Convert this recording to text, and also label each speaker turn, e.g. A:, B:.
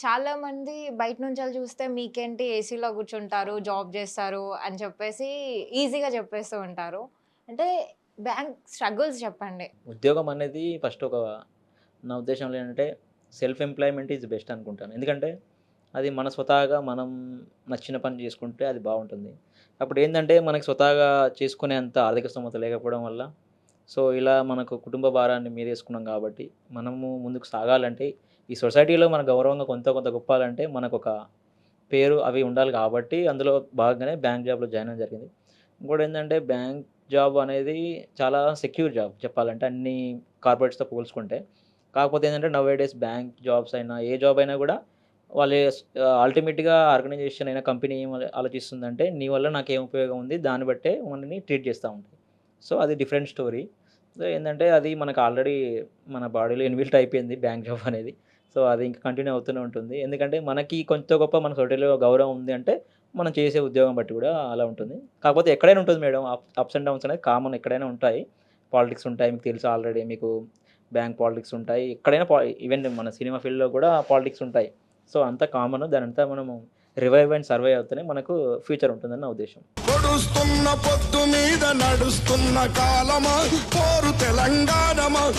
A: చాలామంది బయట నుంచెల్లి చూస్తే మీకేంటి ఏసీలో కూర్చుంటారు, జాబ్ జేస్తారు అని చెప్పేసి ఈజీగా చెప్పేస్తూ ఉంటారు. అంటే బ్యాంక్ స్ట్రగుల్స్ చెప్పండి.
B: ఉద్యోగం అనేది ఫస్ట్ నా ఉద్దేశంలో ఏంటంటే సెల్ఫ్ ఎంప్లాయ్‌మెంట్ ఈజ్ బెస్ట్ అనుకుంటాను. ఎందుకంటే అది మన స్వతహాగా మనం నచ్చిన పని చేసుకుంటే అది బావుంటుంది. అప్పుడేందంటే మనకు స్వతహాగా చేసుకునేంత ఆర్థిక స్తోమత లేకపోవడం వల్ల ఇలా మనకు కుటుంబ భారాన్ని మీదేసుకున్నాం కాబట్టి మనము ముందుకు సాగాలంటే ఈ సొసైటీలో మన గౌరవంగా కొంత కొంత గొప్పాలంటే మనకొక పేరు అవి ఉండాలి కాబట్టి అందులో భాగంగానే బ్యాంక్ జాబ్‌లో జాయిన్ అవ్వడం జరిగింది. ఇంకోటేంటంటే బ్యాంక్ జాబ్ అనేది చాలా సెక్యూర్ జాబ్ చెప్పాలంటే అన్ని కార్పొరేట్స్‌తో పోల్చుకుంటే. కాకపోతే ఏంటంటే నౌ ఏ డేస్ బ్యాంక్ జాబ్స్ అయినా, ఏ జాబ్ అయినా గూడా అల్టిమేట్‌గా ఆర్గనైజేషన్ అయినా, కంపెనీ ఏం ఆలోచిస్తుందంటే నీ వల్ల నాకేం ఉపయోగం ఉంది దాన్ని బట్టే మనల్ని ట్రీట్ చేస్తా ఉంటది. అది డిఫరెంట్ స్టోరీ. ఏందంటే అది మనకు ఆల్రెడీ మన బాడీలో ఇన్‌బిల్ట్ అయిపోయింది బ్యాంక్ జాబ్ అనేది. అది ఇంకా కంటిన్యూ అవుతూనే ఉంటుంది. ఎందుకంటే మనకి కొంత గొప్ప మన సొసైటీలో గౌరవం ఉంది అంటే, మనం చేసే ఉద్యోగం బట్టి గూడా అలా ఉంటుంది. కాకపోతే ఎక్కడైనా ఉంటుంది మేడం. అప్స్ అండ్ డౌన్స్ అనేది కామన్ ఎక్కడైనా ఉంటాయి. పాలిటిక్స్ ఉంటాయి. మీకు తెలుసు ఆల్రెడీ మీకు బ్యాంక్ పాలిటిక్స్ ఉంటాయి. ఎక్కడైనా ఈవెన్ మన సినిమా ఫీల్డ్‌లో గూడా పాలిటిక్స్ ఉంటాయి. అంతా కామన్. దానంతా మనము రివైవ్ అండ్ సర్వైవ్ అవుతూనే మనకు ఫ్యూచర్ ఉంటుందని నా ఉద్దేశ్యం.
C: పొడుస్తున్న పొద్దు మీద నడుస్తున్న కాలమా పోరు తెలంగాణమా